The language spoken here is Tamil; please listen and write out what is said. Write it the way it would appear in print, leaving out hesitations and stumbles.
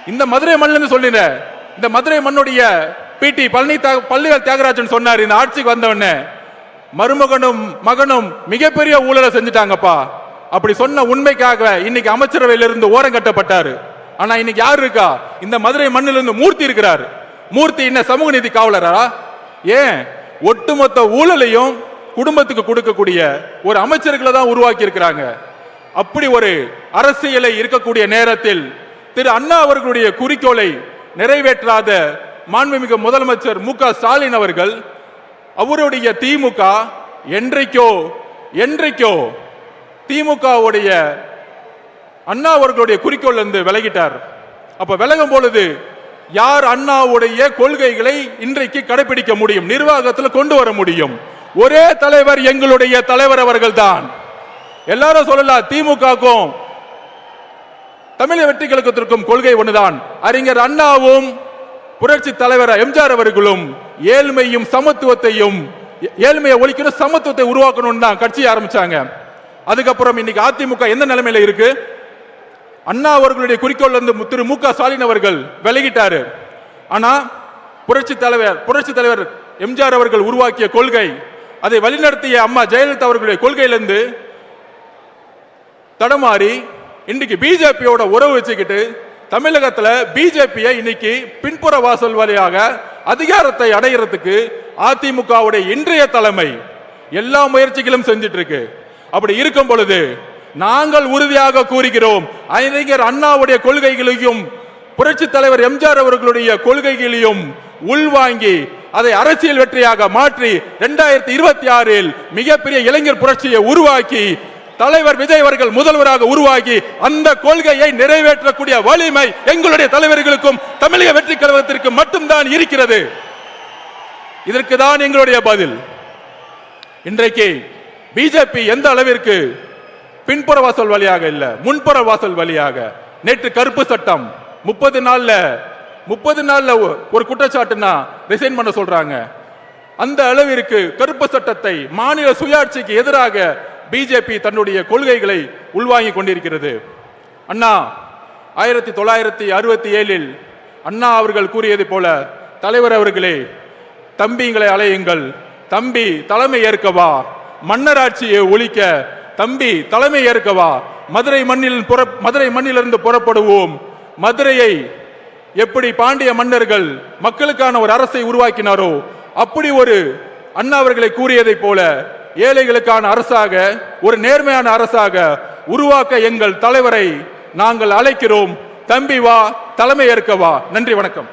இந்த மதுரை மண்ணிலிருந்து சொல்லின இந்த மதுரை மண்ணுடைய பிடி பள்ளிவேல் தியாகராஜன் சொன்னார், இந்த ஆட்சிக்கு வந்தவன மருமகனும் மகனும் மிகப்பெரிய ஊழலை செஞ்சுட்டாங்கப்பா. அப்படி சொன்ன உண்மைக்காக இன்னைக்கு அமைச்சரவையிலிருந்து ஓரம் கட்டப்பட்டாரு. ஆனா இன்னைக்கு யாரு இருக்கா? இந்த மதுரை மண்ணிலிருந்து மூர்த்தி இருக்கிறார். மூர்த்தி என்ன சமூக நீதி காவலரா? ஏன் ஒட்டுமொத்த ஊழலையும் குடும்பத்துக்கு கொடுக்கக்கூடிய ஒரு அமைச்சர்களை தான் உருவாக்கி இருக்கிறாங்க. அப்படி ஒரு அரசியலை இருக்கக்கூடிய நேரத்தில் திரு அண்ணா அவர்களுடைய குறிக்கோளை நிறைவேற்றாத மாண்புமிகு முதலமைச்சர் மு.க.ஸ்டாலின் அவர்கள் அவருடைய திமுக என்றைக்கோ திமுகவுடைய அண்ணா அவர்களுடைய குறிக்கோள் இருந்து விலகிட்டார். அப்ப விலகும் பொழுது யார் அண்ணாவுடைய கொள்கைகளை இன்றைக்கு கடைபிடிக்க முடியும், நிர்வாகத்தில் கொண்டு வர முடியும்? ஒரே தலைவர், எங்களுடைய தலைவர் அவர்கள் தான். எல்லாரும் சொல்லலாம், திமுகக்கும் தமிழக வெற்றி கழகத்திற்கும் கொள்கை ஒன்றுதான். அறிஞர் அண்ணாவும் புரட்சி தலைவர் எம்ஜிஆர் அவர்களும் ஏழ்மையும் சமத்துவத்தையும், ஏழ்மையை ஒழிக்கணும், சமத்துவத்தை உருவாக்கணும் தான் கட்சி ஆரம்பிச்சாங்க. அதுக்கப்புறம் இன்னைக்கு அதிமுக எந்த நிலைமையில இருக்கு? அண்ணா அவர்களுடைய குறிக்கோள் வந்து திரு மு.க.ஸ்டாலின் அவர்கள் விலகிட்டாரு. ஆனா புரட்சி தலைவர் எம்ஜிஆர் அவர்கள் உருவாக்கிய கொள்கை, அதை வழிநடத்திய அம்மா ஜெயலலிதா அவர்களுடைய கொள்கையிலிருந்து தடமாறி இன்னைக்கு பிஜேபியோட உறவு வச்சுக்கிட்டு தமிழகத்துல பிஜேபியை இன்னைக்கு பின்புற வாசல் வழியாக அதிகாரத்தை அடைகிறதுக்கு அதிமுகவுடைய இன்றைய தலைமை எல்லா முயற்சிகளும் செஞ்சிட்டு இருக்கு. அப்படி இருக்கும் பொழுது நாங்கள் உறுதியாக கூறுகிறோம், அறிஞர் அண்ணாவுடைய கொள்கைகளையும் புரட்சி தலைவர் எம்ஜிஆர் அவர்களுடைய கொள்கைகளையும் உள்வாங்கி அதை அரசியல் வெற்றியாக மாற்றி 2026 மிகப்பெரிய இளைஞர் புரட்சியை உருவாக்கி தலைவர் விஜய் அவர்கள் முதல்வராக உருவாகி அந்த கொள்கையை நிறைவேற்றக்கூடிய வலிமை எங்களுடைய தலைவர்களுக்கும் தமிழக வெற்றி கழகத்திற்கு மட்டும்தான் இருக்கிறது. இதற்கு தான் எங்களுடைய பதில். இன்றைக்கு பிஜேபி எந்த அளவிற்கு பின்புற வாசல் வழியாக இல்ல, முன்புற வாசல் வழியாக நேற்று கருப்பு சட்டம் 30 நாள்ல ஒரு குற்றச்சாட்டுனா ரிசைன் பண்ண சொல்றாங்க. அந்த அளவிற்கு கருப்பு சட்டத்தை மாநில சுயாட்சிக்கு எதிராக பிஜேபி தன்னுடைய கொள்கைகளை உள்வாங்கி கொண்டிருக்கிறது. அண்ணா 1967 அண்ணா அவர்கள் கூறியது போல, தலைவர் அவர்களே தம்பிங்களை அலையுங்கள், தம்பி தலைமை ஏற்கவா, மன்னராட்சியை ஒழிக்க தம்பி தலைமை ஏற்கவா, மதுரை மண்ணிலிருந்து புறப்படுவோம், மதுரையை எப்படி பாண்டிய மன்னர்கள் மக்களுக்கான ஒரு அரசை உருவாக்கினாரோ அப்படி ஒரு அண்ணா அவர்களை கூறியதை போல ஏழைகளுக்கான அரசாக, ஒரு நேர்மையான அரசாக உருவாக்க எங்கள் தலைவரை நாங்கள் அழைக்கிறோம். தம்பி வா, தலைமை ஏற்கவா. நன்றி, வணக்கம்.